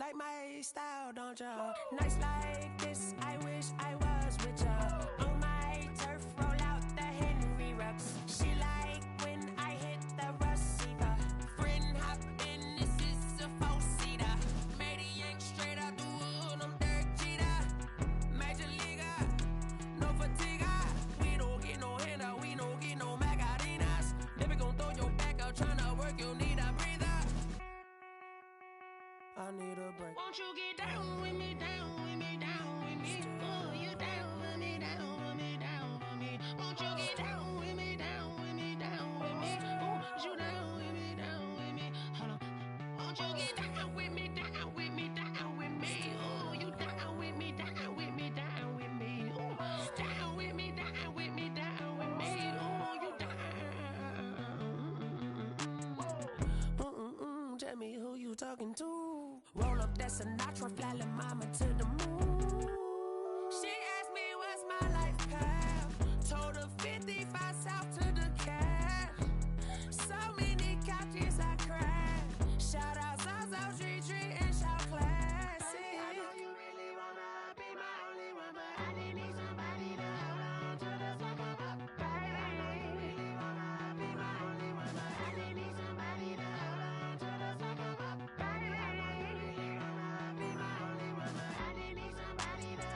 like my style, don't ya? Nights like this, I wish I was with ya. On my turf, roll out the Henry Rux. She like when I hit the receiver. Friend hop in, this is a four-seater. Made a yank straight out the wood, I'm Derek Jeter. Major leaguer, no fatigue. We don't get no handout, we don't get no Macarinas. Never gon' throw your back out, tryna work, you need a breather. I need a break. Won't you get down with me, down with me, down with me? Oh, you down with me, down with me, down with me. Won't you get down with me, down with me, down with me? Oh, you down with me, down with me? Hold on. Won't you get down with me, down with me, down with me? Oh, you down with me, down with me, down with me? Oh, down with me, down with me, down with me? Oh, you down? Tell me who you talking to. Roll up that Sinatra, fly la mama to the moon. She asked me what's my life path. Told her 55 south to the cat. So many couches I crashed. Shout out Zazo, Tree Tree, and shout classic. I know you really wanna be my only one, but I didn't need somebody to hold on to the sucker up. Baby, I know you really wanna be my only one, but I didn't need somebody to hold on to the sucker up. Baby, I know you really wanna be my only one, but I didn't need somebody to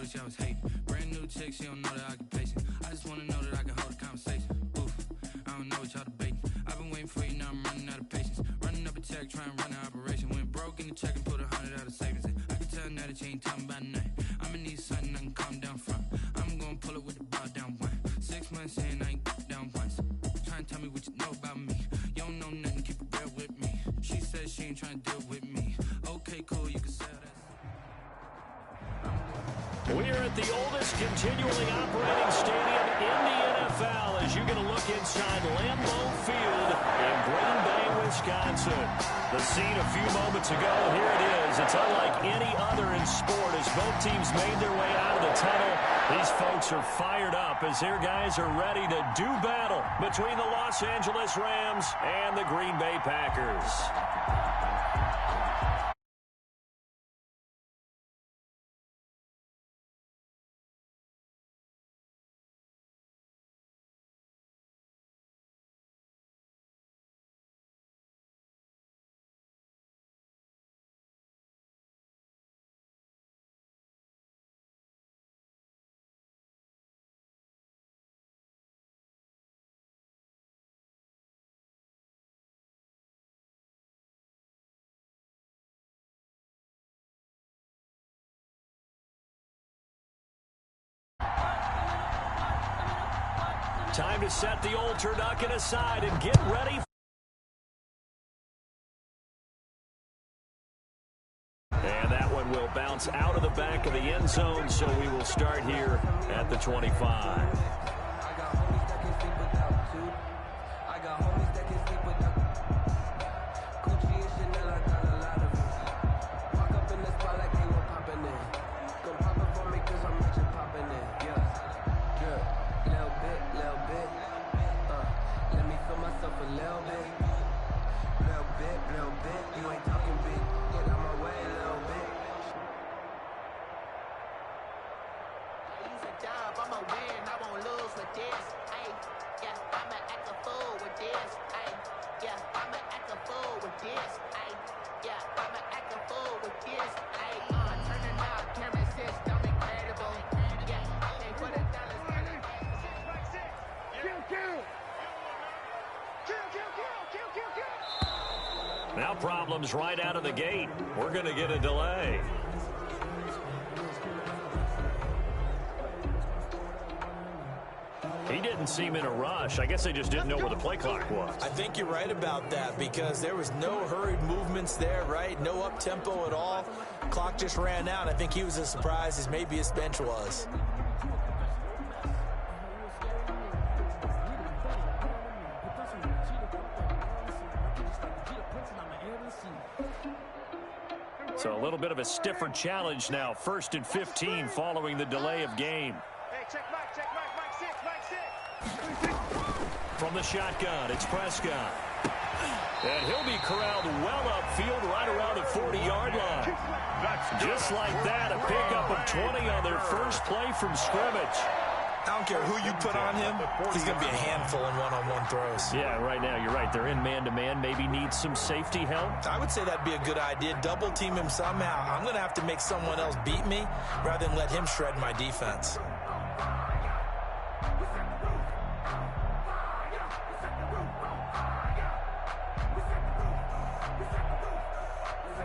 wish I was hating. Brand new chick, she don't know the occupation. I just wanna know that I can hold a conversation. Oof, I don't know what y'all debating. I've been waiting for you, now I'm running out of patience. Running up a check, trying to run an operation. Went broke in the check and put 100 out of savings in. I can tell now that you ain't talking about nothing. I'ma need something I can calm down from. I'm gonna pull it with the bar down one. 6 months in, I ain't down once. Trying to tell me what you know about me. You don't know nothing, keep it real with me. She said she ain't trying to deal with me. Okay, cool, you can sell that. We're at the oldest continually operating stadium in the NFL as you get a look inside Lambeau Field in Green Bay, Wisconsin. The scene a few moments ago, here it is. It's unlike any other in sport as both teams made their way out of the tunnel. These folks are fired up as their guys are ready to do battle between the Los Angeles Rams and the Green Bay Packers. Time to set the old turducken aside and get ready. And that one will bounce out of the back of the end zone, so we will start here at the 25. Now problems right out of the gate. We're going to get a delay. He didn't seem in a rush. I guess they just didn't know where the play clock was. I think you're right about that because there was no hurried movements there, right? No up-tempo at all. Clock just ran out. I think he was as surprised as maybe his bench was. So a little bit of a stiffer challenge now. 1st and 15 following the delay of game. Hey, check Mike 6. From the shotgun, it's Prescott. And he'll be corralled well upfield right around the 40-yard line. Just like that, a pickup of 20 on their first play from scrimmage. I don't care who you put on him, he's going to be a handful in one-on-one throws. Yeah, right now, you're right. They're in man-to-man. Maybe need some safety help. I would say that'd be a good idea. Double team him somehow. I'm going to have to make someone else beat me rather than let him shred my defense.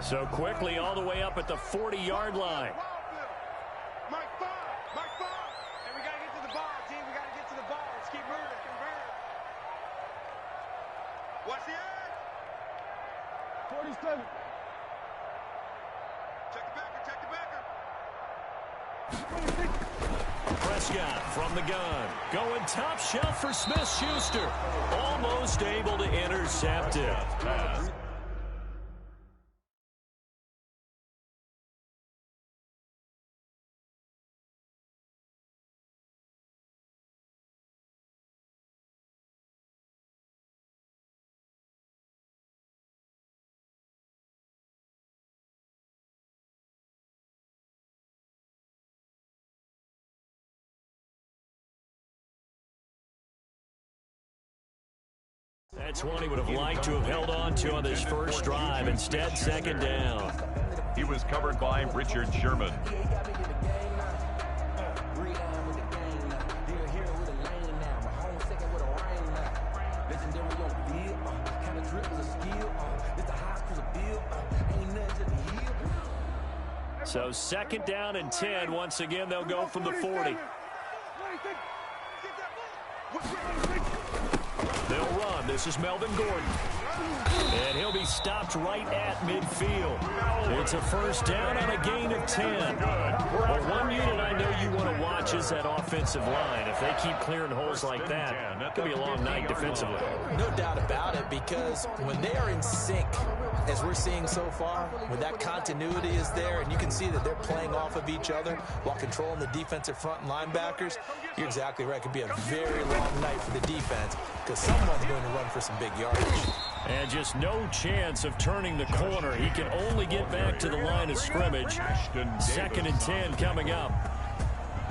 So quickly all the way up at the 40-yard line. Mike 5. And we got to get to the ball, team. We got to get to the ball. Let's keep moving. Watch the air. 47. Check the backer. Prescott from the gun. Going top shelf for Smith-Schuster. Almost able to intercept it. That's one he would have liked to have held on to on this first drive. Instead, 2nd down. He was covered by Richard Sherman. So 2nd down and 10. Once again, they'll go from the 40. They'll run. This is Melvin Gordon. And he'll be stopped right at midfield. It's a 1st down on a gain of 10. Well, one unit I know you want to watch is that offensive line. If they keep clearing holes like that, it could be a long night defensively. No doubt about it, because when they are in sync, as we're seeing so far, when that continuity is there and you can see that they're playing off of each other while controlling the defensive front and linebackers, you're exactly right. It could be a very long night for the defense because someone's going to run for some big yardage. And just no chance of turning the corner. He can only get back to the line of scrimmage. 2nd and 10 coming up.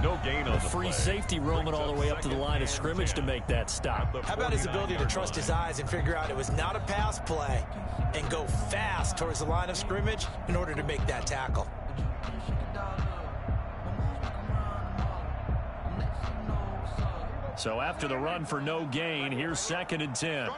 No gain on the free safety roaming all the way up to the line of scrimmage to make that stop. How about his ability to trust his eyes and figure out it was not a pass play and go fast towards the line of scrimmage in order to make that tackle? So after the run for no gain, here's 2nd and 10.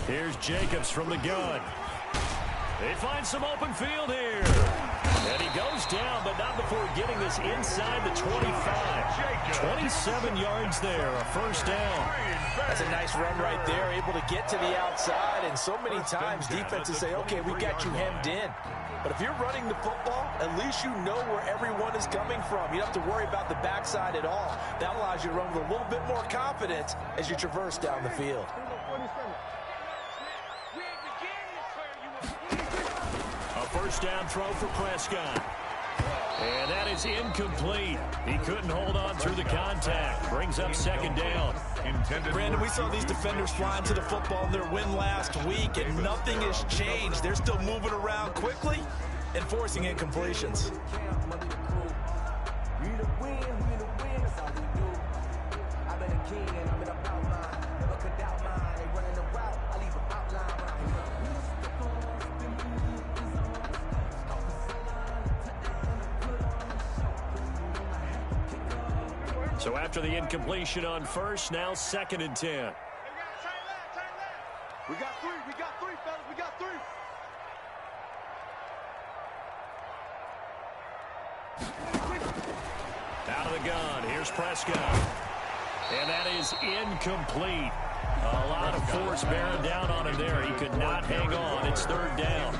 Here's Jacobs from the gun. They find some open field here. And he goes down, but not before getting this inside the 25. 27 yards there, a 1st down. That's a nice run right there, able to get to the outside. And so many times defenses say, okay, we got you hemmed in. But if you're running the football, at least you know where everyone is coming from. You don't have to worry about the backside at all. That allows you to run with a little bit more confidence as you traverse down the field. A 1st down throw for Prescott. And that is incomplete. He couldn't hold on through the contact. Brings up 2nd down. Brandon, we saw these defenders flying to the football in their win last week, and nothing has changed. They're still moving around quickly and forcing incompletions. So after the incompletion on 1st, now 2nd and 10. We got three, fellas, we got 3. Out of the gun, here's Prescott. And that is incomplete. A lot of force bearing down on him there. He could not hang on. It's 3rd down.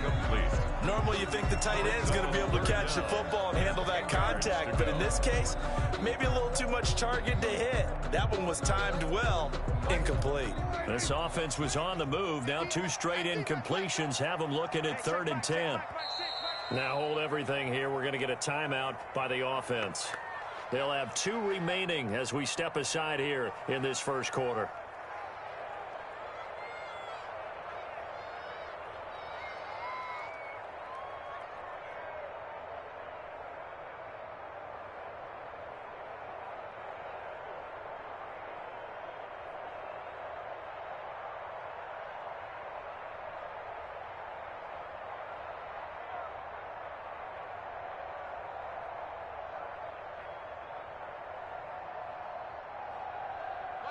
Normally you think the tight end's going to be able to catch the football and handle that contact, but in this case, maybe a little too much target to hit. That one was timed well. Incomplete. This offense was on the move. Now 2 straight incompletions have them looking at 3rd and 10. Now hold everything here. We're going to get a timeout by the offense. They'll have 2 remaining as we step aside here in this 1st quarter.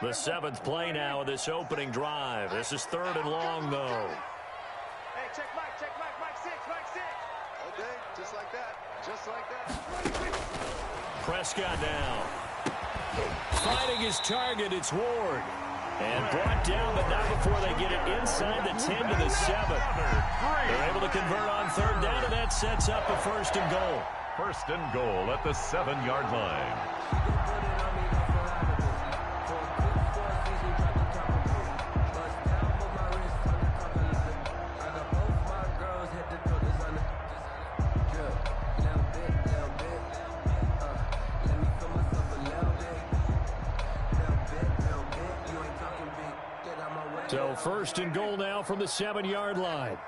The 7th play now of this opening drive. This is 3rd and long, though. Hey, check Mike, Mike 6. Okay, just like that. Prescott now. Fighting his target, it's Ward. And brought down, but not before they get it inside the 10 to the 7. They're able to convert on 3rd down, and that sets up a 1st and goal. 1st and goal at the 7-yard line. So 1st and goal now from the 7-yard line.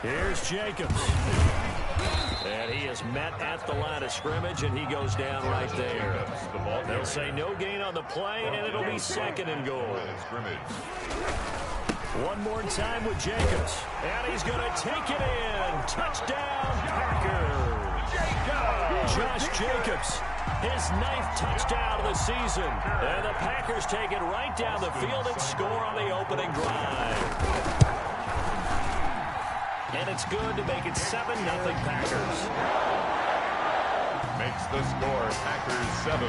Here's Jacobs. And he is met at the line of scrimmage, and he goes down right there. They'll say no gain on the play, and it'll be 2nd and goal. One more time with Jacobs. And he's going to take it in. Touchdown, Packers. Josh Jacobs, his 9th touchdown of the season. And the Packers take it right down the field and score on the opening drive. And it's good to make it 7-0 Packers. Makes the score Packers 7,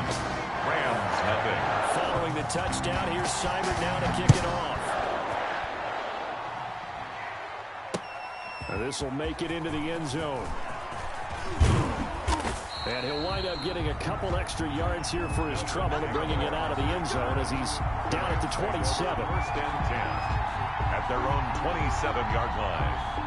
Rams nothing. Following the touchdown, here's Seibert now to kick it off. And this will make it into the end zone. And he'll wind up getting a couple extra yards here for his trouble and bringing it out of the end zone as he's down at the 27. First and 10 at their own 27-yard line.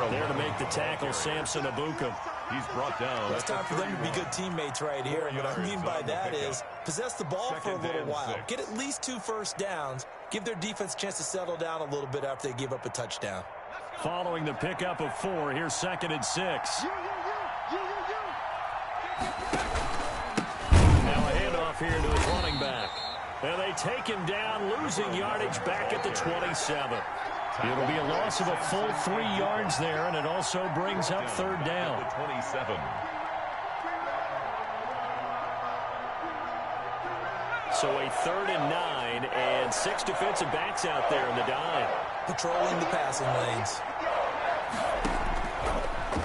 There to make the tackle, Samson Abuka. He's brought down. It's time for them to be good teammates right here. And what I mean by that is possess the ball for a little while. Get at least 2 first downs. Give their defense a chance to settle down a little bit after they give up a touchdown. Following the pickup of 4, here's 2nd and 6. Now a handoff here to his running back. And they take him down, losing yardage back at the 27. It'll be a loss of a full 3 yards there, and it also brings up 3rd down. 27. So a 3rd and 9, and 6 defensive backs out there in the dime. Patrolling the passing lanes.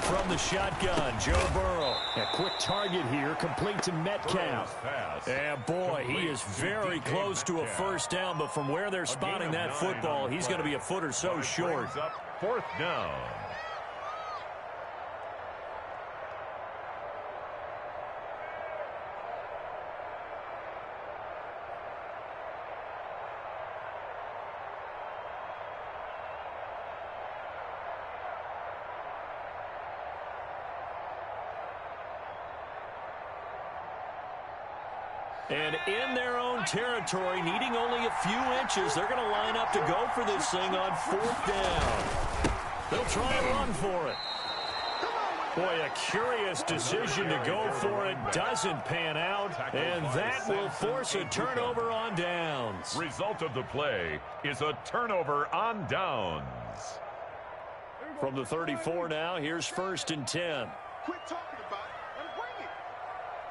From the shotgun, Joe Burrow. A quick target here, complete to Metcalf. And boy, he is very close to a first down, but from where they're spotting that football, he's going to be a foot or so short. 4th down. And in their own territory, needing only a few inches, they're going to line up to go for this thing on 4th down. They'll try and run for it. Boy, a curious decision to go for it. Doesn't pan out, and that will force a turnover on downs. Result of the play is a turnover on downs. From the 34 now, here's 1st and 10. Quit talking about it and bring it.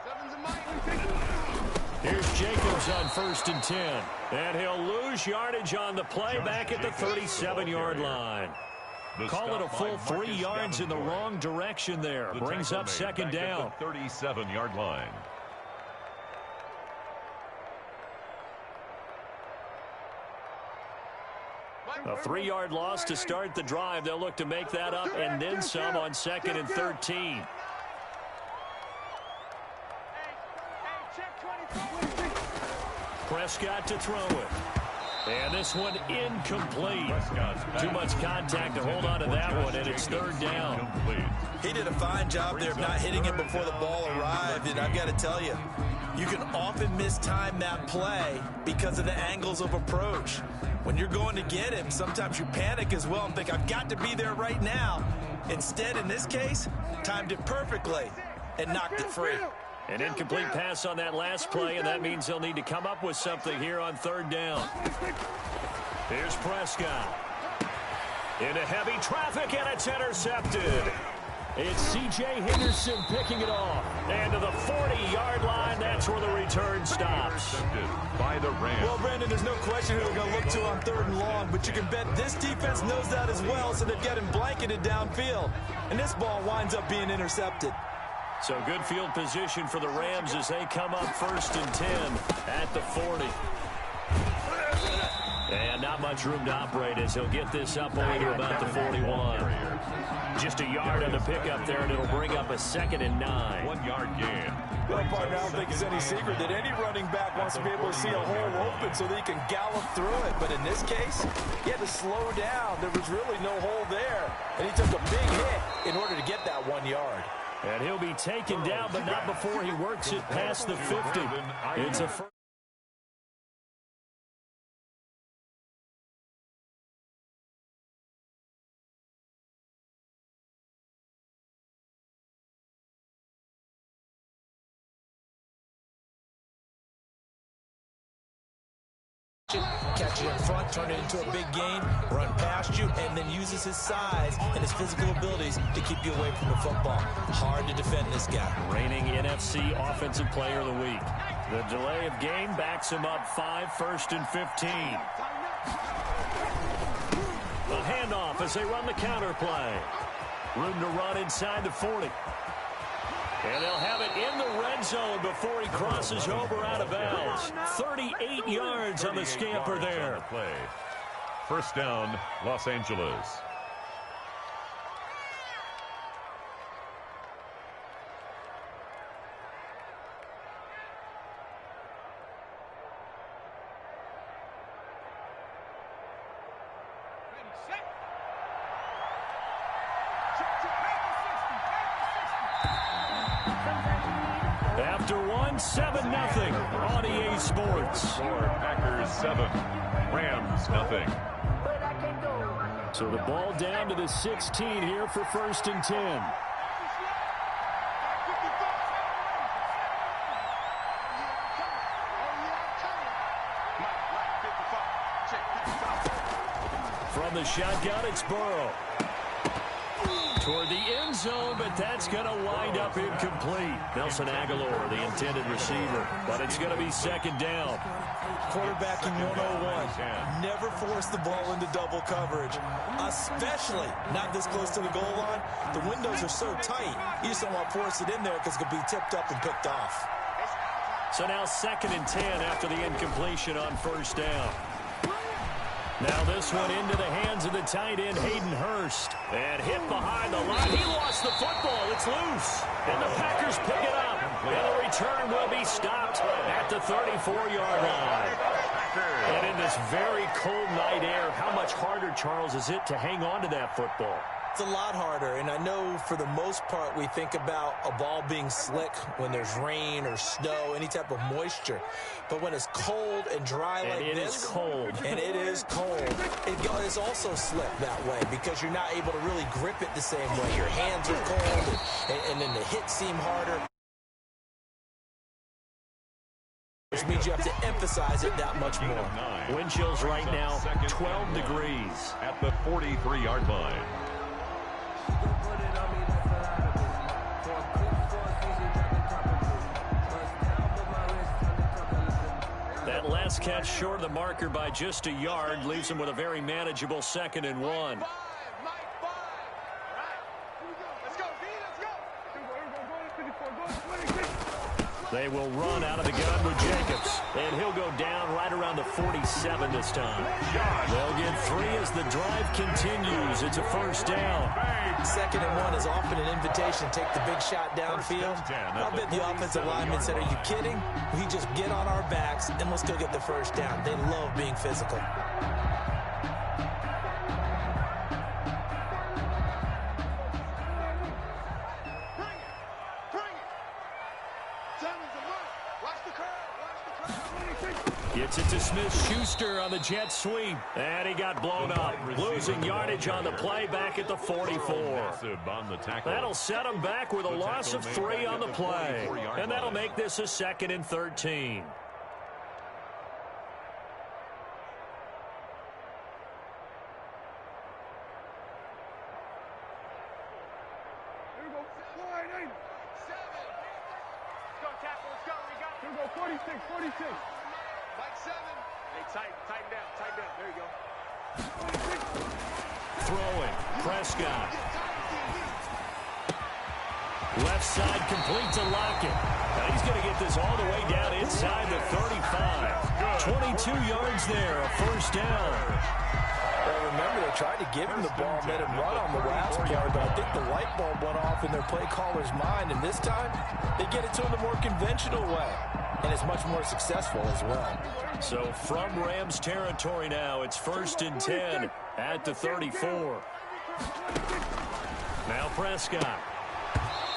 7's a mic. Here's Jacobs on 1st and 10. And he'll lose yardage on the play back at the 37-yard line. Call it a full 3 yards in the wrong direction there. Brings up 2nd down. 37-yard line. A 3-yard loss to start the drive. They'll look to make that up and then some on 2nd and 13. Prescott to throw it. And this one incomplete. Too much contact to hold on to that one, and it's 3rd down. He did a fine job there of not hitting him before the ball arrived, and I've got to tell you, you can often mistime that play because of the angles of approach. When you're going to get him, sometimes you panic as well and think, I've got to be there right now. Instead, in this case, timed it perfectly and knocked it free. An incomplete pass on that last play, and that means they'll need to come up with something here on 3rd down. Here's Prescott. Into heavy traffic, and it's intercepted. It's C.J. Henderson picking it off. And to the 40-yard line, that's where the return stops. By the Rams. Well, Brandon, there's no question who they're going to look to on 3rd and long, but you can bet this defense knows that as well, so they've got him blanketed downfield. And this ball winds up being intercepted. So good field position for the Rams as they come up 1st and 10 at the 40. And not much room to operate as he'll get this up only to about the 41. Just a yard on the pickup there, and it'll bring up a 2nd and 9. 1 yard gain. Well, partner, I don't think it's any secret that any running back wants to be able to see a hole open so that he can gallop through it. But in this case, he had to slow down. There was really no hole there. And he took a big hit in order to get that 1 yard. And he'll be taken down, but not before he works it past the 50. It's a first. Catch it in front, turn it into a big gain, run past you, and then uses his size and his physical abilities to keep you away from the football. Hard to defend this guy. Reigning NFC Offensive Player of the Week. The delay of game backs him up 5, 1st and 15. A handoff as they run the counter play. Room to run inside the 40. And they'll have it in the red zone before he crosses over out of bounds. 38 yards on the scamper there. First down, Los Angeles. After 7-0 on EA Sports. Packers 7, Rams nothing. So the ball down to the 16 here for 1st and 10. From the shotgun, it's Burrow. Toward the end zone, but that's going to wind up incomplete. Nelson Aguilar, the intended receiver, but it's going to be 2nd down. Quarterbacking 101. Never force the ball into double coverage, especially not this close to the goal line. The windows are so tight, you just don't want to force it in there because it could be tipped up and picked off. So now 2nd and 10 after the incompletion on 1st down. Now this one into the hands of the tight end, Hayden Hurst. And hit behind the line. He lost the football. It's loose. And the Packers pick it up. And the return will be stopped at the 34-yard line. And in this very cold night air, how much harder, Charles, is it to hang on to that football? It's a lot harder, and I know for the most part we think about a ball being slick when there's rain or snow, any type of moisture. But when it's cold and dry like this, and it is cold, and it is cold, it is also slick that way because you're not able to really grip it the same way. Your hands are cold, and then the hits seem harder. Which means you have to emphasize it that much more. Wind chills right now, 12 degrees. At the 43-yard line. That last catch short of the marker by just a yard leaves him with a very manageable 2nd and 1. They will run out of the gun with Jacobs. And he'll go down right around the 47 this time. They'll get 3 as the drive continues. It's a 1st down. 2nd and 1 is often an invitation to take the big shot downfield. I bet the offensive lineman said, are you kidding? We just get on our backs and let's go get the 1st down. They love being physical. Gets it to Smith-Schuster on the jet sweep. And he got blown up. Losing yardage on the play back at the 44. That'll set him back with a loss of 3 on the play. And that'll make this a 2nd and 13. Here we go, 46, 46. Mike 7. Hey, tighten down. There you go. Throwing. Prescott. Left side complete to Lockett. Now he's going to get this all the way down inside the 35. 22 yards there, a first down. Well, remember, they tried to give him the ball and let him run on the last play, but I think the light bulb went off in their play caller's mind, and this time they get it to him the more conventional way, and it's much more successful as well. So from Rams territory now, it's 1st and 10 at the 34. Now Prescott.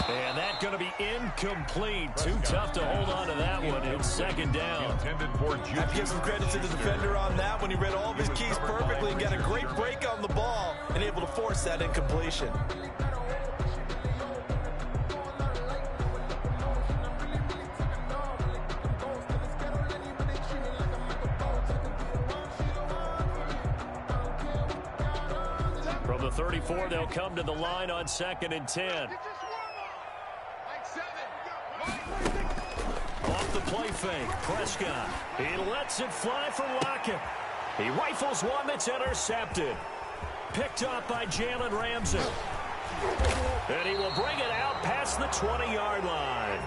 And that's going to be incomplete. Too tough to hold on to that one. It's second down. I give some credit to the defender on that when he read all of his keys perfectly and got a great break on the ball and able to force that incompletion. From the 34, they'll come to the line on 2nd and 10. Off the play fake, Prescott. He lets it fly for Lockett. He rifles one that's intercepted. Picked up by Jalen Ramsey. And he will bring it out past the 20-yard line.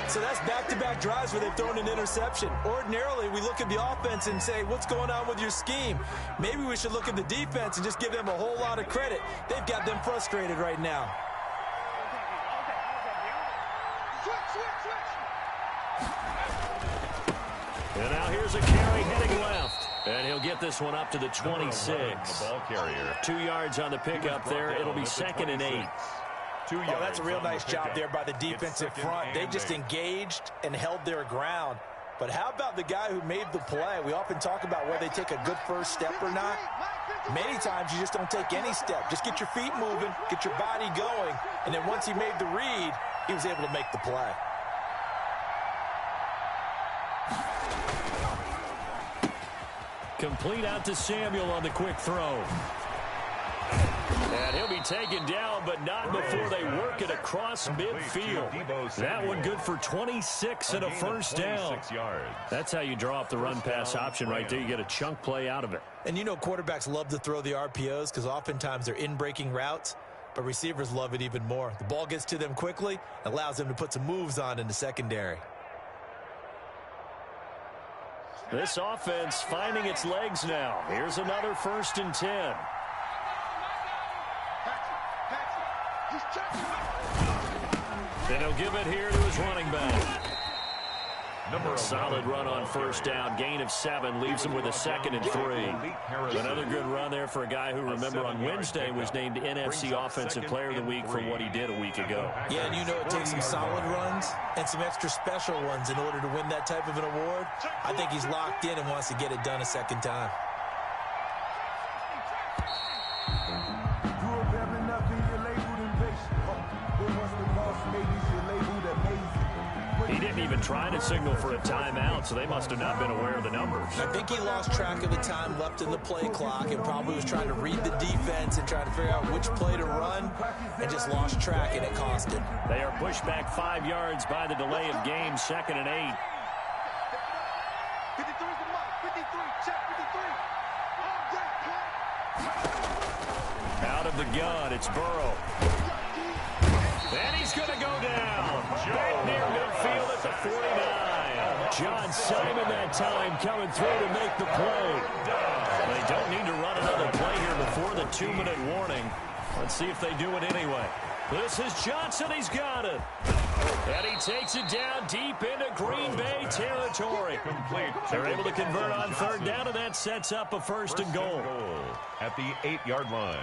So that's back-to-back drives where they've thrown an interception. Ordinarily, we look at the offense and say, what's going on with your scheme? Maybe we should look at the defense and just give them a whole lot of credit. They've got them frustrated right now. And now here's a carry heading left. And he'll get this one up to the 26. The ball carrier. 2 yards on the pickup there. It'll be 2nd and 8. Oh, that's a real nice job there by the defensive front. They just engaged and held their ground. But how about the guy who made the play? We often talk about whether they take a good first step or not. Many times you just don't take any step. Just get your feet moving, get your body going, and then once he made the read, he was able to make the play. Complete out to Samuel on the quick throw. And he'll be taken down, but not before they work it across midfield. That one good for 26 and a first down. That's how you draw up the run-pass option right there. You get a chunk play out of it. And you know quarterbacks love to throw the RPOs because oftentimes they're in-breaking routes, but receivers love it even more. The ball gets to them quickly, allows them to put some moves on in the secondary. This offense finding its legs now. Here's another 1st and 10. Then he'll give it here to his running back. A solid run on first down. Gain of 7 leaves him with a 2nd and 3. Another good run there for a guy who, remember, on Wednesday was named NFC Offensive Player of the Week for what he did a week ago. Yeah, and you know it takes some solid runs and some extra special ones in order to win that type of an award. I think he's locked in and wants to get it done a second time. He didn't even try to signal for a timeout, so they must have not been aware of the numbers. I think he lost track of the time left in the play clock and probably was trying to read the defense and trying to figure out which play to run and just lost track, and it cost him. They are pushed back 5 yards by the delay of game, 2nd and 8. 53 is the mark. 53. Check 53. Out of the gun, it's Burrow. And he's going to go down. Back near midfield at the 49. John Simon that time coming through to make the play. They don't need to run another play here before the 2-minute warning. Let's see if they do it anyway. This is Johnson. He's got it. And he takes it down deep into Green Bay territory. They're able to convert on 3rd down, and that sets up a 1st and goal. At the 8-yard line.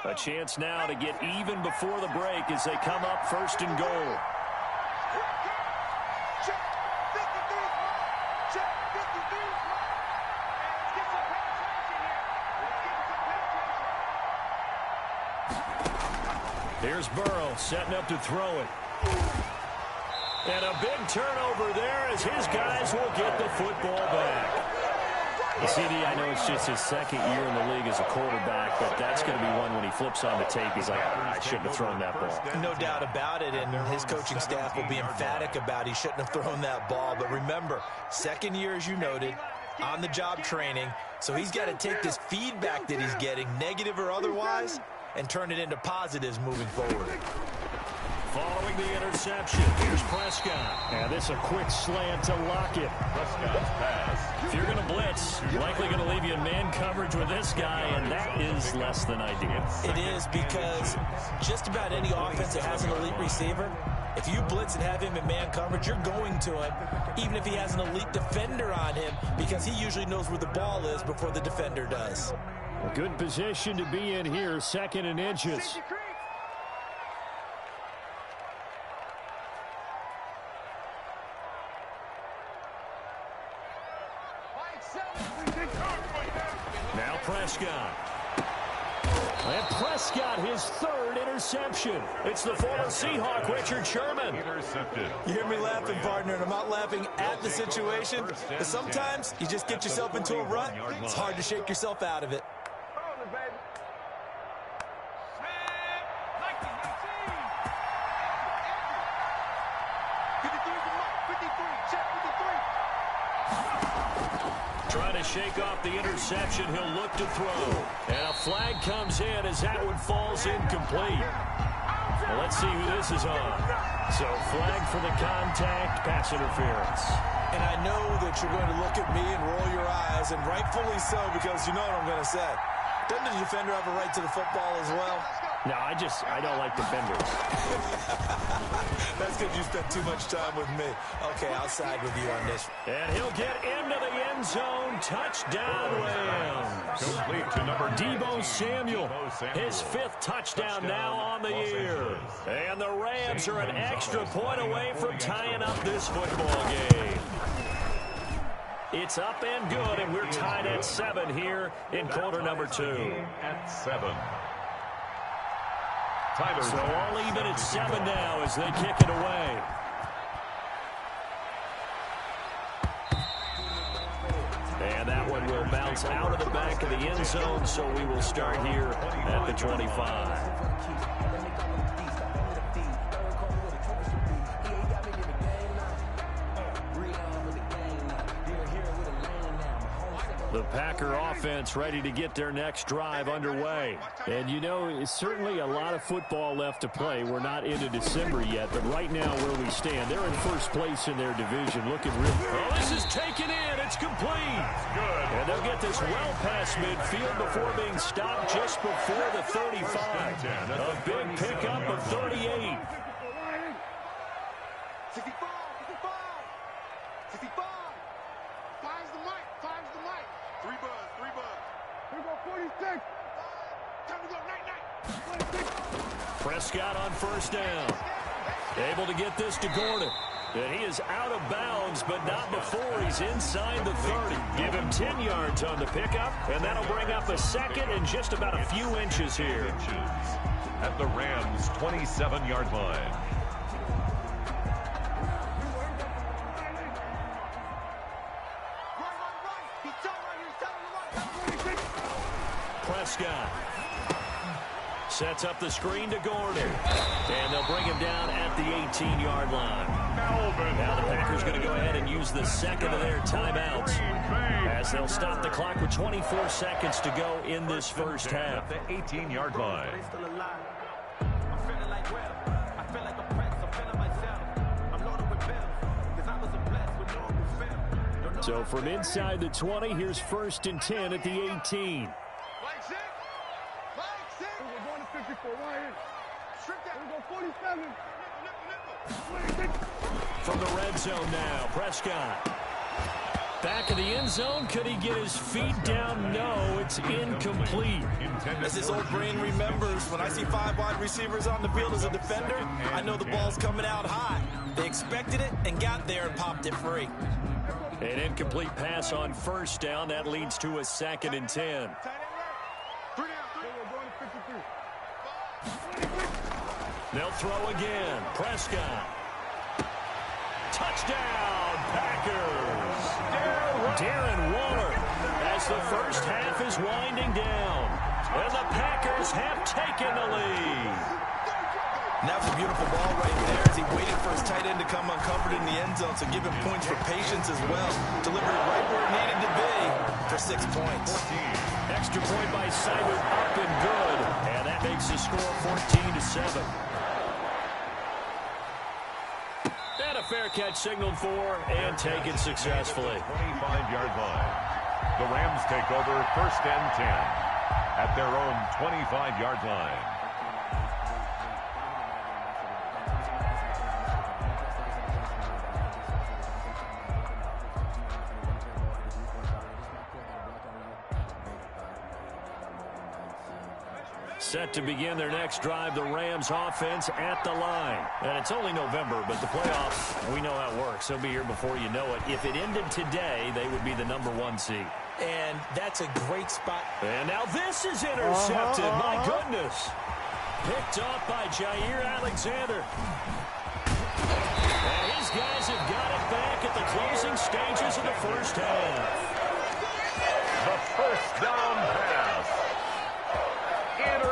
A chance now to get even before the break as they come up 1st and goal. Here's Burrow setting up to throw it. And a big turnover there as his guys will get the football back. CD, I know it's just his second year in the league as a quarterback, but that's going to be one when he flips on the tape, he's like, I shouldn't have thrown that ball. No doubt about it, and his coaching staff will be emphatic about he shouldn't have thrown that ball. But remember, second year, as you noted, on-the-job training, so he's got to take this feedback that he's getting, negative or otherwise, and turn it into positives moving forward. Following the interception, here's Prescott. And this a quick slant to Lockett. Prescott's pass. If you're going to blitz, you're likely going to leave you in man coverage with this guy, and that is less than ideal. It is, because just about any offense that has an elite receiver, if you blitz and have him in man coverage, you're going to him, even if he has an elite defender on him, because he usually knows where the ball is before the defender does. A good position to be in here, 2nd and inches. Now Prescott. And Prescott, his 3rd interception. It's the former Seahawk, Richard Sherman. Intercepted. You hear me laughing, partner, and I'm not laughing at the situation. But sometimes you just get yourself into a rut. It's hard to shake yourself out of it. Trying to shake off the interception, he'll look to throw. And a flag comes in as that one falls incomplete. Well, let's see who this is on. So flag for the contact, pass interference. And I know that you're going to look at me and roll your eyes, and rightfully so, because you know what I'm going to say. Doesn't the defender have a right to the football as well? No, I don't like defenders. That's because you spent too much time with me. Okay, I'll side with you on this. And he'll get into the end zone. Touchdown, Rams. Complete to number Deebo Samuel. His 5th touchdown now on the year. And the Rams are an extra point away from tying up this football game. It's up and good, and we're tied at 7 here in quarter number 2. At 7. So all even at 7 now as they kick it away. And that one will bounce out of the back of the end zone, so we will start here at the 25. The Packer offense ready to get their next drive underway. And, you know, it's certainly a lot of football left to play. We're not into December yet, but right now where we stand, they're in first place in their division. Looking real. Oh, this is taken in. It's complete. Good. And they'll get this well past midfield before being stopped just before the 35. A big pickup of 38. 65. Finds the mic. 3 buzz. Here we go, 46. Time to go, night. Prescott on first down. Able to get this to Gordon. And he is out of bounds, but not before he's inside the 30. Give him 10 yards on the pickup, and that'll bring up a 2nd and just about a few inches here. At the Rams' 27-yard line. Prescott sets up the screen to Gordon. And they'll bring him down at the 18-yard line. Now the Packers going to go ahead and use the 2nd of their timeouts as they'll stop the clock with 24 seconds to go in this first half. At the 18-yard line. So from inside the 20, here's 1st and 10 at the 18. We're going to 54. Right here. We're going 47. From the red zone now, Prescott. Back of the end zone. Could he get his feet down? No, it's incomplete. As his old brain remembers, when I see 5 wide receivers on the field as a defender, I know the ball's coming out high. They expected it and got there and popped it free. An incomplete pass on first down. That leads to a 2nd and 10. They'll throw again. Prescott. Touchdown, Packers. Darren Waller as the first half is winding down. And the Packers have taken the lead. And that was a beautiful ball right there as he waited for his tight end to come uncovered in the end zone, so give him points for patience as well. Delivered right where it needed to be for 6 points. Extra point by Seibert, up and good. And that makes the score 14-7. And a fair catch signaled for and taken successfully. 25-yard line. The Rams take over 1st and 10 at their own 25-yard line. Set to begin their next drive, the Rams offense at the line. And it's only November, but the playoffs, we know how it works. They'll be here before you know it. If it ended today, they would be the #1 seed. And that's a great spot. And now this is intercepted. My goodness. Picked off by Jair Alexander. And his guys have got it back at the closing stages of the first half. The first down pass.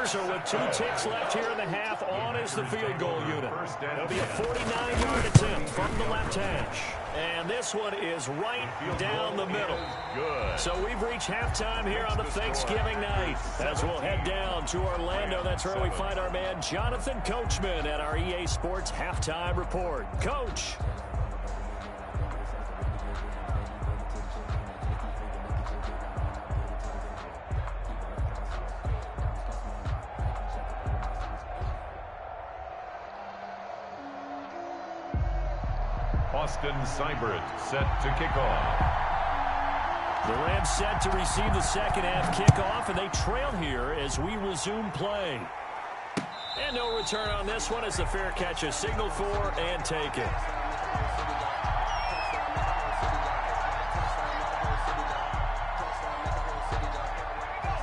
So with 2 ticks left here in the half, on is the field goal unit. It'll be a 49-yard attempt from the left hash. And this one is right down the middle. Good. So we've reached halftime here on the Thanksgiving night. As we'll head down to Orlando, that's where we find our man Jonathan Coachman at our EA Sports Halftime Report. Coach. Austin Seibert set to kick off. The Rams set to receive the second half kickoff, and they trail here as we resume play. And no return on this one as the fair catch is signaled for and taken.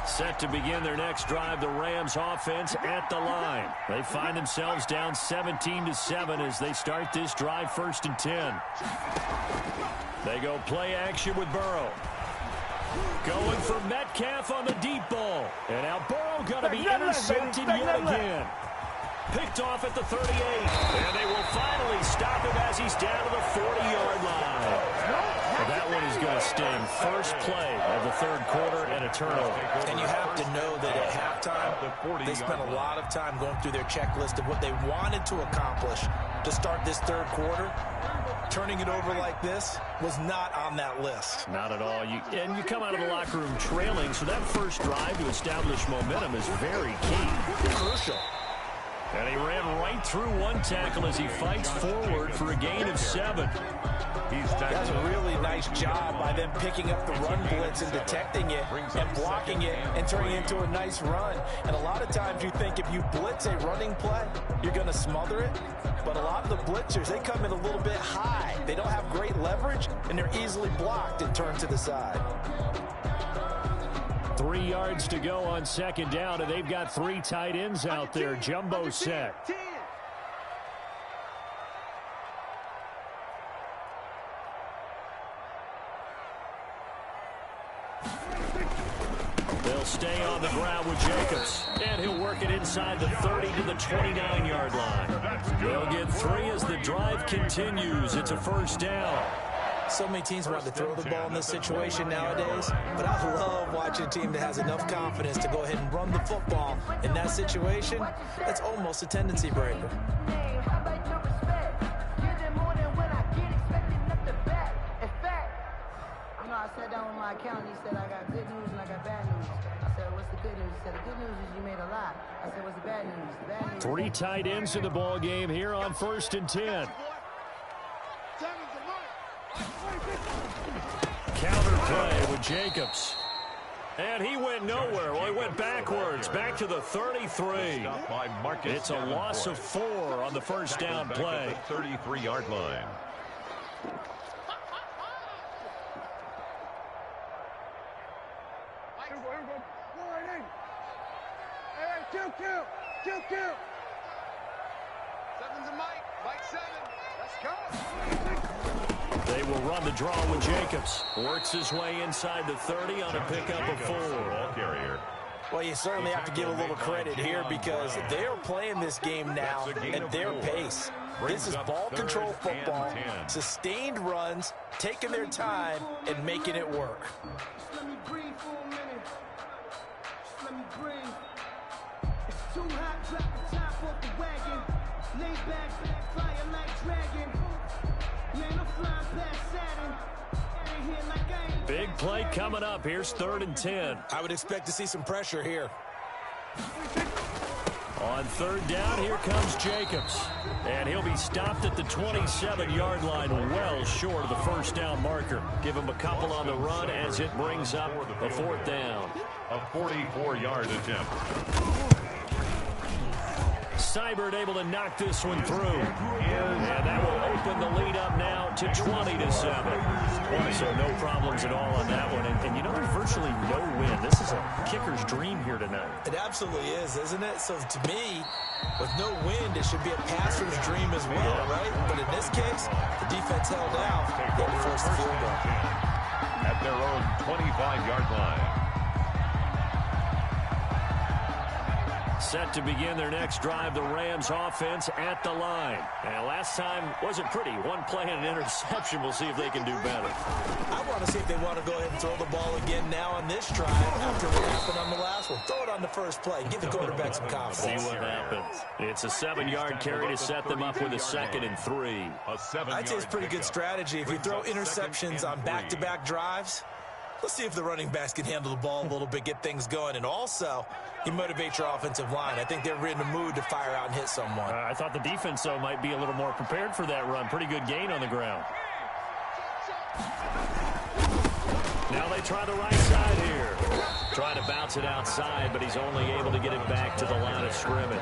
Set to begin their next drive, the Rams offense at the line. They find themselves down 17-7 as they start this drive 1st and 10. They go play action with Burrow. Going for Metcalf on the deep ball. And now Burrow going to be intercepted yet again. Picked off at the 38. And they will finally stop him as he's down to the 40-yard line. Well, that one is going to sting. First play of the 3rd quarter and a turnover. And you have to know that at halftime, they spent a lot of time going through their checklist of what they wanted to accomplish to start this 3rd quarter. Turning it over like this was not on that list. Not at all. You come out of the locker room trailing, so that first drive to establish momentum is very key. Crucial. And he ran right through one tackle as he fights forward for a gain of 7. That's a really nice job by them picking up the run blitz and detecting it and blocking it and turning it into a nice run. And a lot of times you think if you blitz a running play, you're going to smother it. But a lot of the blitzers, they come in a little bit high. They don't have great leverage, and they're easily blocked and turned to the side. 3 yards to go on 2nd down, and they've got 3 tight ends out there. Jumbo set. They'll stay on the ground with Jacobs. And he'll work it inside the 30 to the 29-yard line. They'll get 3 as the drive continues. It's a 1st down. So many teams want to throw the ball in this situation nowadays, but I love watching a team that has enough confidence to go ahead and run the football. In that situation, that's almost a tendency breaker. I sat down with my accountant. He said, I got good news and I got bad news. I said, what's the good news? He said, the good news is you made a lot. I said, what's the bad news? The bad news. 3 tight ends in the ball game here on 1st and 10. Counter play with Jacobs. And he went nowhere. Well, he went backwards, back to the 33. It's a loss of 4 on the 1st down play. 33-yard line. Kill. 7's a Mike. Mike 7. Let's go. They will run the draw with Jacobs. Works his way inside the 30 on a pickup of 4. Ball carrier. Well, you certainly have to give a little credit here because they are playing this game now at their pace. This is ball control football, sustained runs, taking their time, and making it work. Just let me breathe for a minute. Just let me breathe. It's too hot, drop the top off the wagon. Lay back, fire like dragon. Man, I'm flying past Saturn. Out of here like I ain't. Big play coming up. Here's 3rd and 10. I would expect to see some pressure here. On 3rd down, here comes Jacobs. And he'll be stopped at the 27-yard line, well short of the 1st down marker. Give him a couple on the run as it brings up a 4th down. A 44-yard attempt. Seibert able to knock this one through. And that will open the lead up now to 20-7. So no problems at all on that one. And you know, there's virtually no wind. This is a kicker's dream here tonight. It absolutely is, isn't it? So to me, with no wind, it should be a passer's dream as well, right? But in this case, the defense held out. They had to force the field goal. At their own 25-yard line. Set to begin their next drive, the Rams offense at the line. And last time wasn't pretty. One play and an interception. We'll see if they can do better. I want to see if they want to go ahead and throw the ball again now on this drive after what happened on the last one. Throw it on the first play. Give the quarterback some confidence. See what happens. It's a 7-yard carry to set them up with a 2nd and 3. I'd say it's pretty good strategy. If you throw interceptions on back-to-back drives, let's see if the running backs can handle the ball a little bit, get things going. And also, you motivate your offensive line. I think they're in the mood to fire out and hit someone. I thought the defense, though, might be a little more prepared for that run. Pretty good gain on the ground. Now they try the right side here. Trying to bounce it outside, but he's only able to get it back to the line of scrimmage.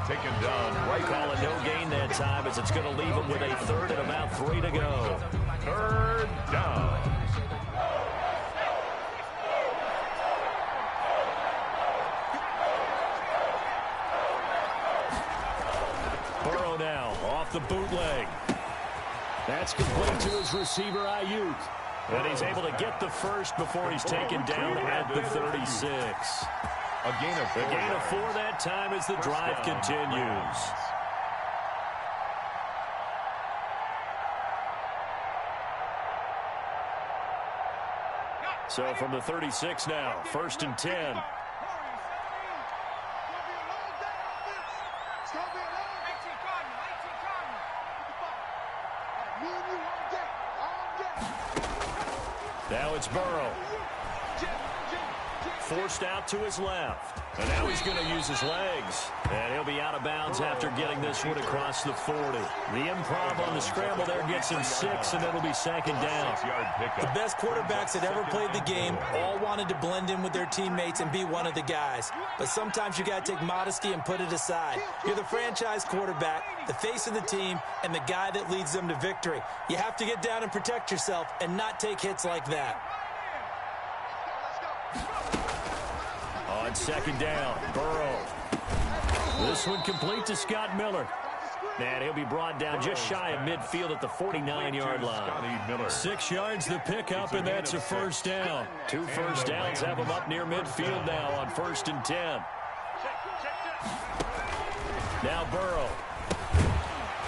Taken down right. Call it no gain that time as it's going to leave him with a 3rd and about 3 to go. 3rd down. Burrow now off the bootleg. That's complete to his receiver, Ayuk. And he's able to get the first before he's taken down at the 36. A gain of 4 that time as the drive continues. So from the 36 now, 1st and 10. Now it's Burrow. Forced out to his left. And now he's going to use his legs. And he'll be out of bounds after getting this one across the 40. The improv on the scramble there gets him 6, and it'll be 2nd down. The best quarterbacks that ever played the game all wanted to blend in with their teammates and be one of the guys. But sometimes you got to take modesty and put it aside. You're the franchise quarterback, the face of the team, and the guy that leads them to victory. You have to get down and protect yourself and not take hits like that. On 2nd down, Burrow. This one complete to Scott Miller. And he'll be brought down just shy of midfield at the 49-yard line. 6 yards the pickup, and that's a 1st down. 2 first downs have him up near midfield now on 1st and 10. Now Burrow.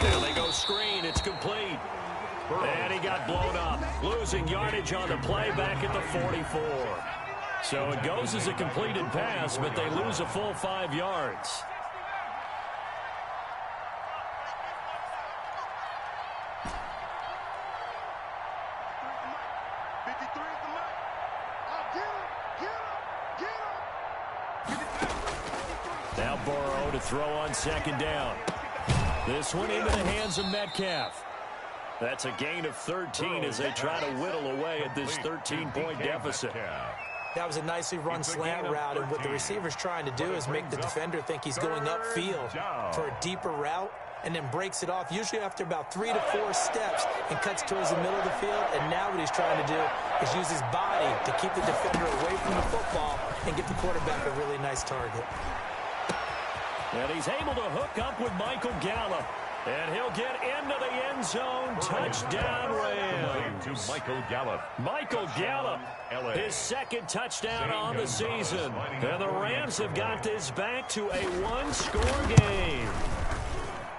There they go, screen. It's complete. And he got blown up. Losing yardage on the play back at the 44. So it goes as a completed pass, but they lose a full 5 yards. Now Burrow to throw on 2nd down. This one into the hands of Metcalf. That's a gain of 13 as they try to whittle away at this 13-point deficit. That was a nicely run slant route, and what the receiver's trying to do is make the defender think he's going upfield for a deeper route, and then breaks it off, usually after about 3 to 4 steps, and cuts towards the middle of the field. And now what he's trying to do is use his body to keep the defender away from the football and get the quarterback a really nice target. And he's able to hook up with Michael Gallup. And he'll get into the end zone. Touchdown, Rams. To Michael Gallup. Michael Gallup, his second touchdown on the season. And the Rams have got this back to a one-score game.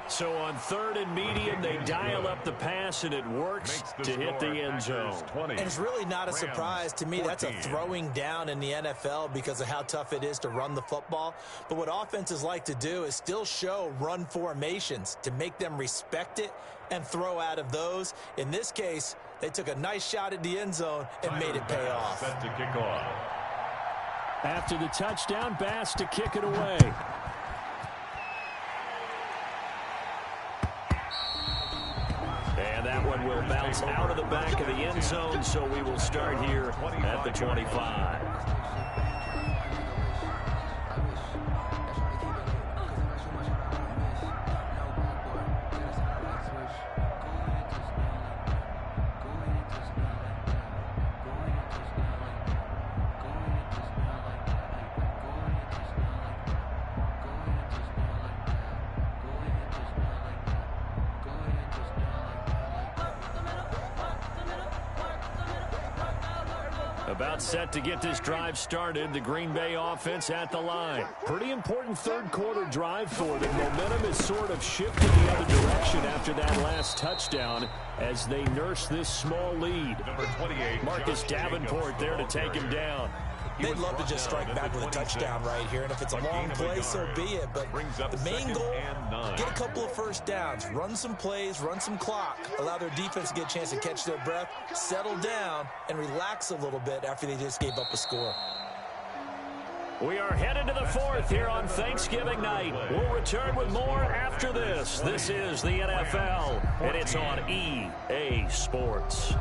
So on 3rd and medium, they dial up the pass, and it works to hit the end zone. And it's really not a surprise to me. That's a throwing down in the NFL because of how tough it is to run the football. But what offenses like to do is still show run formations to make them respect it and throw out of those. In this case, they took a nice shot at the end zone and made it pay off. Set to kick off. After the touchdown, Bass to kick it away. And that one will bounce out of the back of the end zone, so we will start here at the 25. About set to get this drive started. The Green Bay offense at the line. Pretty important third-quarter drive for them. Momentum is sort of shifted the other direction after that last touchdown as they nurse this small lead. Number 28, Marcus Davenport there to take him down. They'd love to just strike back with a touchdown right here, and if it's a long play, so be it. But the main goal, get a couple of first downs, run some plays, run some clock, allow their defense to get a chance to catch their breath, settle down, and relax a little bit after they just gave up a score. We are headed to the 4th here on Thanksgiving night. We'll return with more after this. This is the NFL, and it's on EA Sports.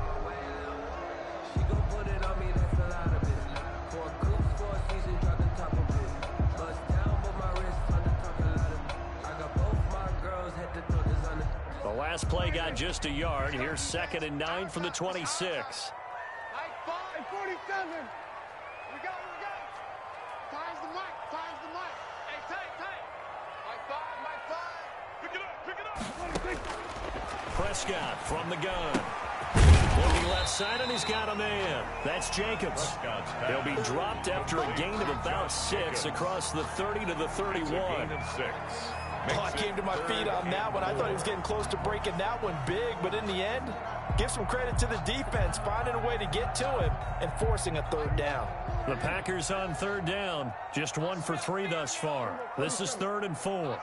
The last play got just a yard. Here's 2nd and 9 from the 26. Nice 47. We got it. Time's the mic. Hey, tight. Pick it up. Prescott from the gun. Looking left side, and he's got a man. That's Jacobs. He'll be dropped after a gain of about 6 across the 30 to the 31. Oh, I came to my feet on that one. I thought he was getting close to breaking that one big, but in the end, give some credit to the defense, finding a way to get to him and forcing a 3rd down. The Packers on 3rd down, just 1 for 3 thus far. This is 3rd and 4.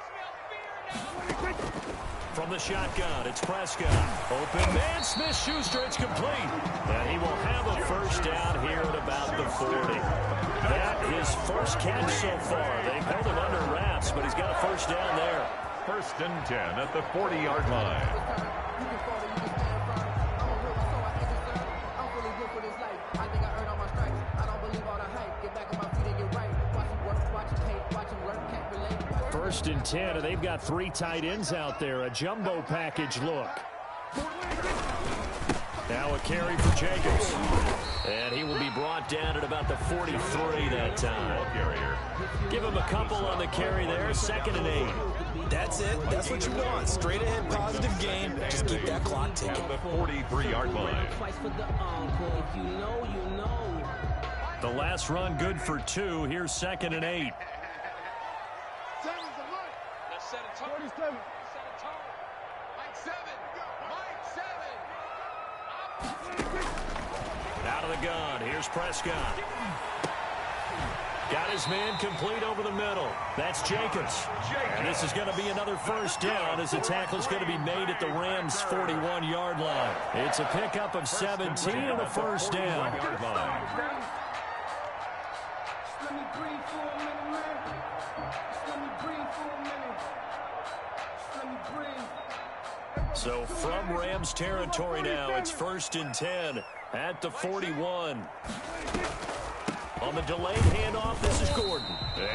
From the shotgun, it's Prescott. Open man, Smith-Schuster, it's complete. And he will have a first down here at about the 40. That is first catch so far. They've held him under wraps, but he's got a first down there. 1st and 10 at the 40-yard line. First and 10, and they've got 3 tight ends out there. A jumbo package look. Now a carry for Jacobs. And he will be brought down at about the 43 that time. Give him a couple on the carry there. 2nd and 8. That's it. That's what you want. Straight ahead, positive game. Just keep that clock ticking. The 43-yard line. The last run good for 2. Here's 2nd and 8. Out of the gun. Here's Prescott. Got his man complete over the middle. That's Jacobs. And this is going to be another first down as the tackle is going to be made at the Rams' 41-yard line. It's a pickup of 17 and a first down. So from Rams territory now, it's 1st and 10 at the 41. On the delayed handoff, this is Gordon.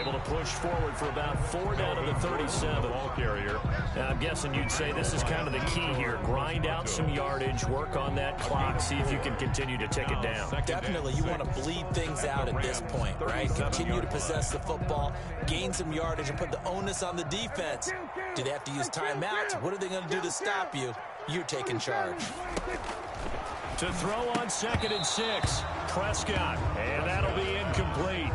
Able to push forward for about 4 down to the 37. Ball carrier. Now, I'm guessing you'd say this is kind of the key here. Grind out some yardage, work on that clock, see if you can continue to tick it down. Definitely, you want to bleed things out at this point, right? Continue to possess the football, gain some yardage, and put the onus on the defense. Do they have to use timeouts? What are they going to do to stop you? you're taking charge. To throw on 2nd and 6, Prescott, and that'll be incomplete.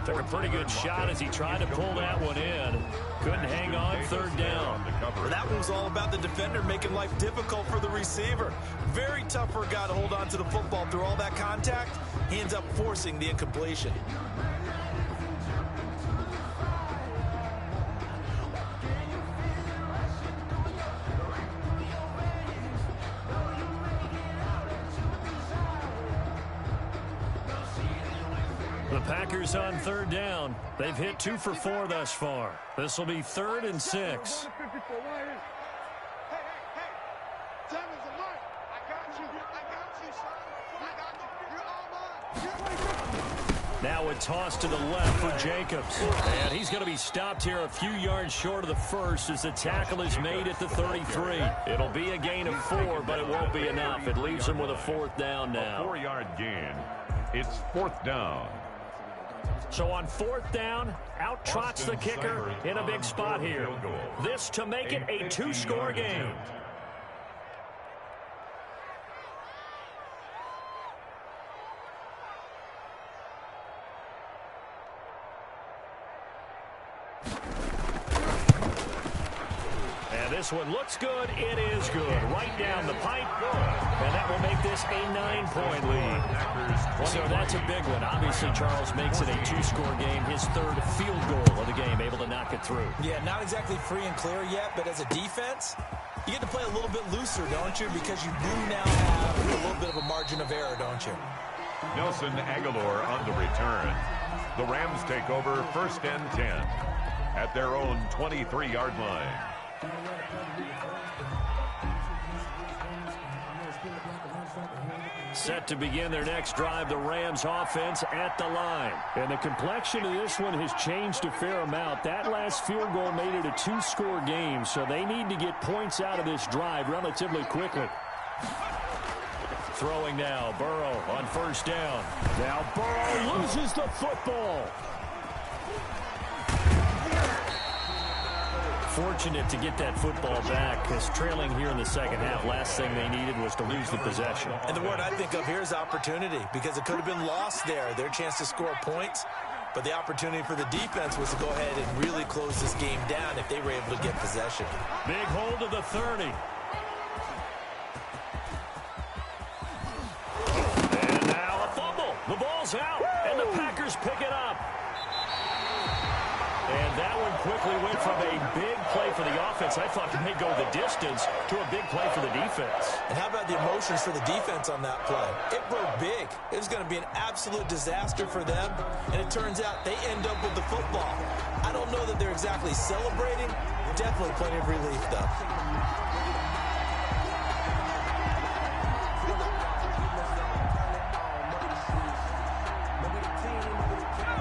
Took a pretty good shot as he tried to pull that one in. Couldn't hang on 3rd down. Well, that one was all about the defender making life difficult for the receiver. Very tough for a guy to hold on to the football through all that contact. He ends up forcing the incompletion. The Packers on 3rd down. They've hit 2 for 4 thus far. This will be 3rd and 6. Now a toss to the left for Jacobs. And he's going to be stopped here a few yards short of the first as the tackle is made at the 33. It'll be a gain of 4, but it won't be enough. It leaves him with a 4th down now. A 4-yard gain. It's 4th down. So on 4th down, out trots the kicker in a big spot here. This to make it a 2-score game. And this one looks good. It is good. Right down the pipe. And that will make this a 9-point lead. So that's a big one. Obviously, Charles makes it a 2-score game. His 3rd field goal of the game, able to knock it through. Yeah, not exactly free and clear yet, but as a defense, you get to play a little bit looser, don't you? Because you do now have a little bit of a margin of error, don't you? Nelson Aguilar on the return. The Rams take over 1st and 10 at their own 23-yard line. Set to begin their next drive, the Rams offense at the line. And the complexion of this one has changed a fair amount. That last field goal made it a 2-score game, so they need to get points out of this drive relatively quickly. Throwing now, Burrow on 1st down. Now Burrow loses the football. Fortunate to get that football back, because trailing here in the 2nd half, last thing they needed was to lose the possession. And the word I think of here is opportunity, because it could have been lost there, their chance to score points. But the opportunity for the defense was to go ahead and really close this game down if they were able to get possession. Big hold of the 30. And now a fumble. The ball's out, and the Packers pick it up. And that one quickly went from a big play for the offense, I thought may go the distance, to a big play for the defense. And how about the emotions for the defense on that play? It broke big. It was going to be an absolute disaster for them, and it turns out they end up with the football. I don't know that they're exactly celebrating. Definitely plenty of relief, though.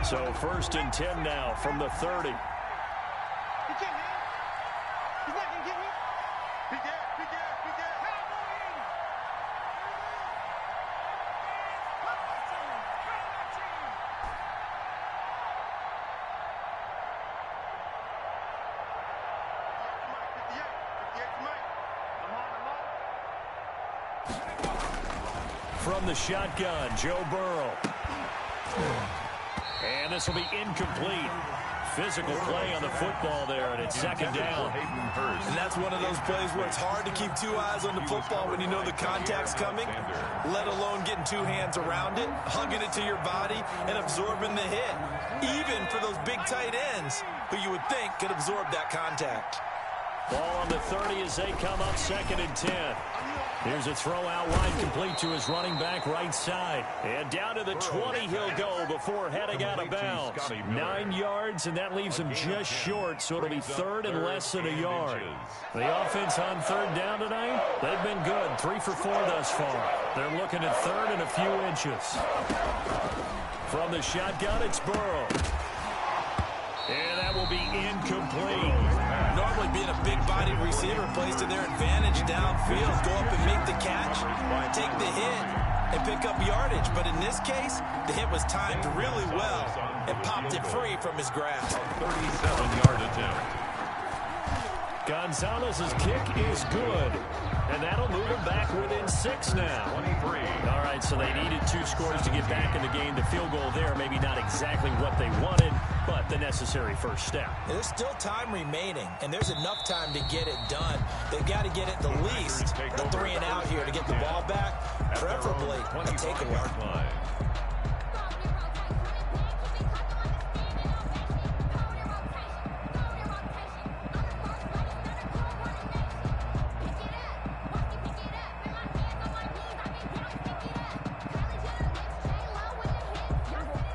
So 1st and 10 now from the 30. He can't hit. He's not going to get hit. He get. From the shotgun, Joe Burrow. And this will be incomplete. Physical play on the football there, and it's 2nd down. And that's one of those plays where it's hard to keep 2 eyes on the football when you know the contact's coming, let alone getting 2 hands around it, hugging it to your body, and absorbing the hit. Even for those big tight ends who you would think could absorb that contact. Ball on the 30 as they come up 2nd and 10. Here's a throw out wide, complete to his running back right side. And down to the 20 he'll go before heading out of bounds. 9 yards, and that leaves him just short, so it'll be 3rd and less than a yard. The offense on 3rd down tonight, they've been good. 3 for 4 thus far. They're looking at 3rd and a few inches. From the shotgun, it's Burrow. And that will be incomplete. Normally being a big-bodied receiver plays to their advantage downfield. Go up and make the catch, take the hit, and pick up yardage. But in this case, the hit was timed really well and popped it free from his grasp. 37-yard attempt. Gonzalez's kick is good. And that 6 now. 23. All right, so they needed 2 scores to get back in the game. The field goal there, maybe not exactly what they wanted, but the necessary first step. There's still time remaining, and there's enough time to get it done. They've got to get at the least a 3 and out here to get the ball back, preferably a takeaway.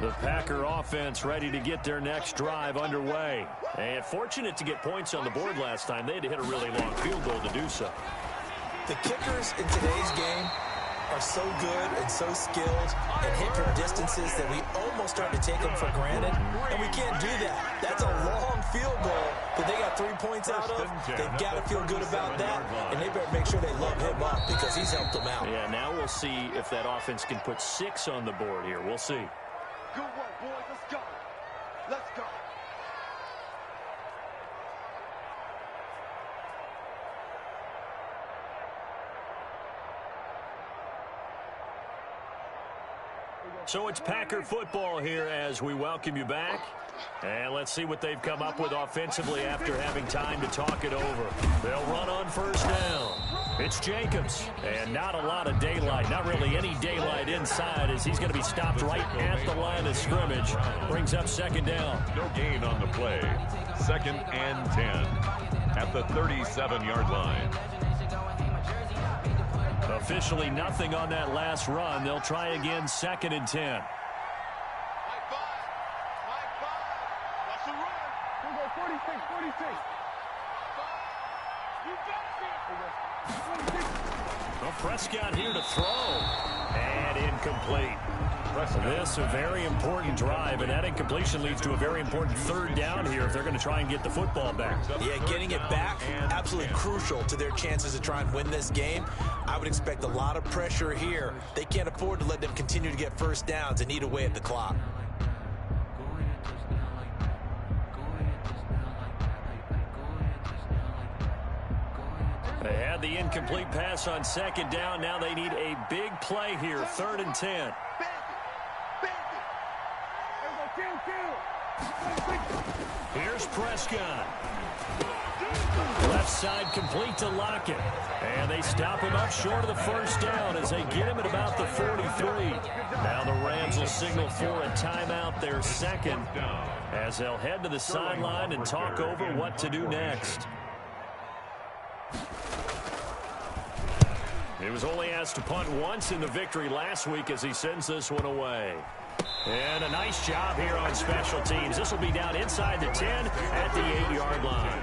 The Packer offense ready to get their next drive underway. And fortunate to get points on the board last time. They had to hit a really long field goal to do so. The kickers in today's game are so good and so skilled and hit from distances that we almost start to take them for granted, and we can't do that. That's a long field goal that they got 3 points out of. They've got to feel good about that, and they better make sure they load him up because he's helped them out. Yeah, now we'll see if that offense can put 6 on the board here. We'll see. Good work, boys. Let's go. Let's go. So it's Packer football here as we welcome you back. And let's see what they've come up with offensively after having time to talk it over. They'll run on first down. It's Jacobs. And not a lot of daylight, not really any daylight inside as he's going to be stopped right at the line of scrimmage. Brings up second down. No gain on the play. 2nd and 10 at the 37-yard line. Officially nothing on that last run. They'll try again 2nd and 10. Well, Prescott here to throw. And incomplete. This a very important drive, and that incompletion leads to a very important 3rd down here if they're going to try and get the football back. Yeah, getting it back, absolutely crucial to their chances to try and win this game. I would expect a lot of pressure here. They can't afford to let them continue to get first downs and eat away at the clock. They had the incomplete pass on 2nd down. Now they need a big play here, 3rd and 10. Here's Prescott. Left side complete to Lockett. And they stop him up short of the first down as they get him at about the 43. Now the Rams will signal for a timeout, their 2nd, as they'll head to the sideline and talk over what to do next. He was only asked to punt once in the victory last week as he sends this one away. And a nice job here on special teams. This will be down inside the 10 at the 8-yard line.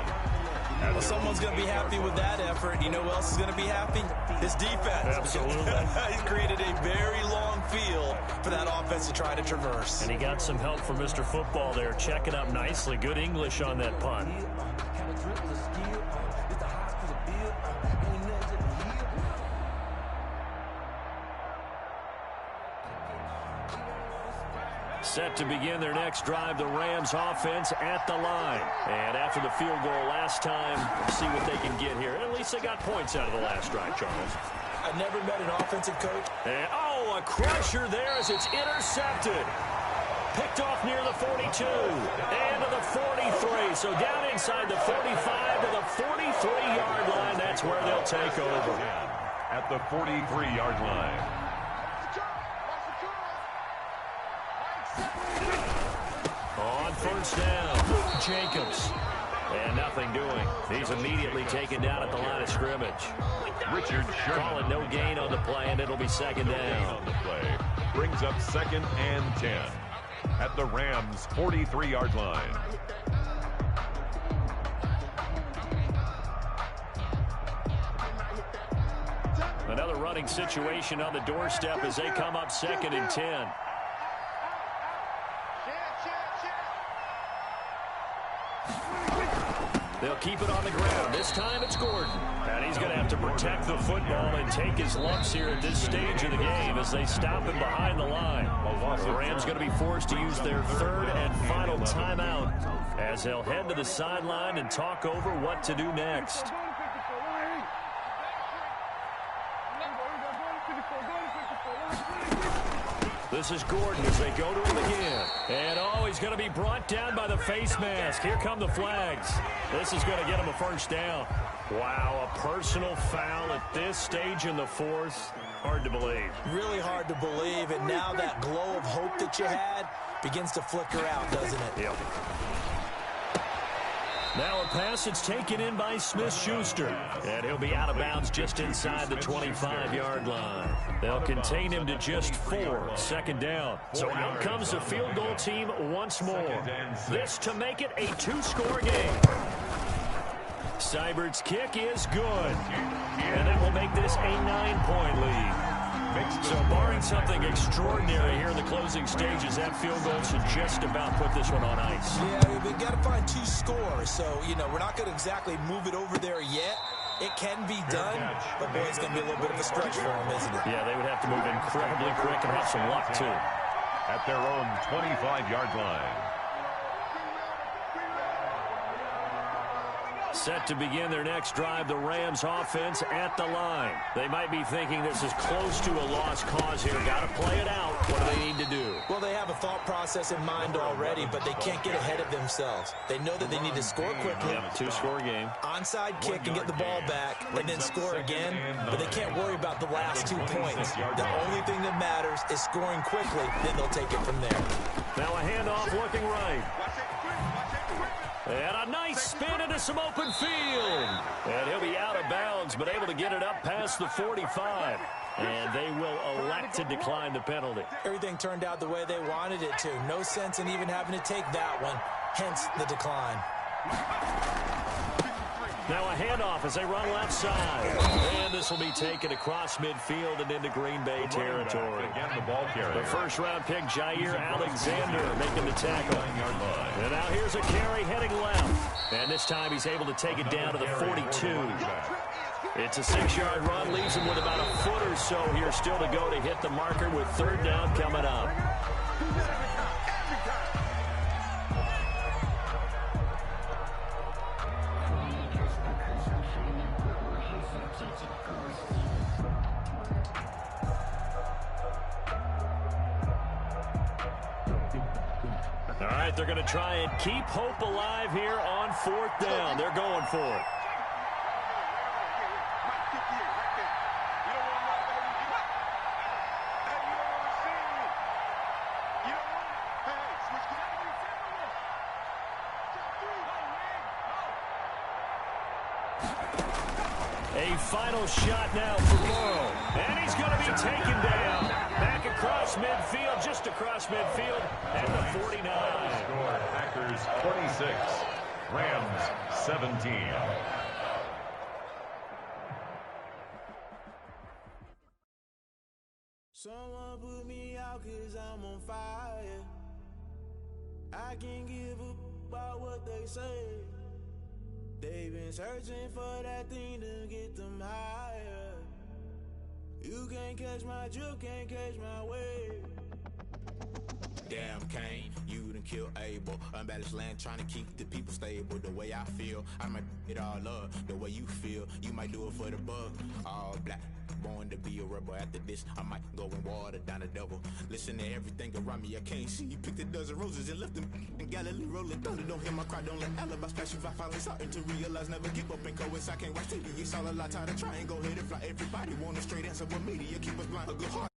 Well, someone's going to be happy with that effort. You know who else is going to be happy? His defense. Absolutely. He's created a very long field for that offense to try to traverse. And he got some help from Mr. Football there, checking up nicely. Good English on that punt. Set to begin their next drive, the Rams offense at the line. And after the field goal last time, see what they can get here. At least they got points out of the last drive, Charles. I've never met an offensive coach. And, a crusher there as it's intercepted. Picked off near the 42 and to the 43. So down inside the 45 to the 43-yard line. That's where they'll take over. At the 43-yard line. On first down, Jacobs. And nothing doing. He's immediately taken down at the line of scrimmage. Richard Sherman. Call it no gain on the play, and it'll be second down. On the play. Brings up 2nd and 10 at the Rams' 43-yard line. Another running situation on the doorstep as they come up 2nd and 10. They'll keep it on the ground. This time it's Gordon. And he's going to have to protect the football and take his lumps here at this stage of the game as they stop him behind the line. The Rams going to be forced to use their 3rd and final timeout as they'll head to the sideline and talk over what to do next. This is Gordon as they go to him again. And, oh, he's going to be brought down by the face mask. Here come the flags. This is going to get him a first down. Wow, a personal foul at this stage in the fourth. Hard to believe. Really hard to believe, and now that glow of hope that you had begins to flicker out, doesn't it? Yep. Now a pass that's taken in by Smith-Schuster. And he'll be out of bounds just inside the 25-yard line. They'll contain him to just 4, second down. So out comes the field goal team once more. This to make it a 2-score game. Seibert's kick is good. And that will make this a 9-point lead. So barring something extraordinary here in the closing stages, that field goal should just about put this one on ice. Yeah, we've got to find 2 scores. So, we're not going to exactly move it over there yet. It can be done, but boy, it's going to be a little bit of a stretch for them, isn't it? Yeah, they would have to move incredibly quick and have some luck, too. At their own 25-yard line. Set to begin their next drive, the Rams offense at the line. They might be thinking this is close to a lost cause here. Got to play it out. What do they need to do? Well, they have a thought process in mind already, but they can't get ahead of themselves. They know that they need to score quickly. Yep, 2-score game. Onside kick and get the ball back, and then score again. But they can't worry about the last 2 points. The only thing that matters is scoring quickly. Then they'll take it from there. Now a handoff looking right. And a nice spin into some open field. And he'll be out of bounds, but able to get it up past the 45. And they will elect to decline the penalty. Everything turned out the way they wanted it to. No sense in even having to take that one. Hence the decline. Now a handoff as they run left side. And this will be taken across midfield and into Green Bay territory. The first-round pick, Jair Alexander, making the tackle. And now here's a carry heading left. And this time he's able to take it down to the 42. It's a 6-yard run, leaves him with about a foot or so here still to go to hit the marker with 3rd down coming up. All right, they're going to try and keep hope alive here on 4th down. They're going for it. A final shot now for Burrow. And he's going to be taken down. Back across midfield, just across midfield, at the 49. Score, Packers 26, Rams 17. Someone put me out 'cause I'm on fire. I can't give up about what they say. They've been searching for that thing to get them higher. You can't catch my drift, can't catch my wave. Damn, Kane, you done killed Abel. Unbalanced land, trying to keep the people stable. The way I feel, I might it all up. The way you feel, you might do it for the bug. All black, born to be a rebel. After this, I might go and water down the devil. Listen to everything around me, I can't see. You picked a dozen roses and left them in Galilee rolling thunder. Don't hear my cry, don't let alibis pass you. I finally starting to realize, never give up and coincide. I can't watch TV, it's all a lot. Tired of trying, go ahead and fly. Everybody want a straight answer with media, keep us blind. A good heart.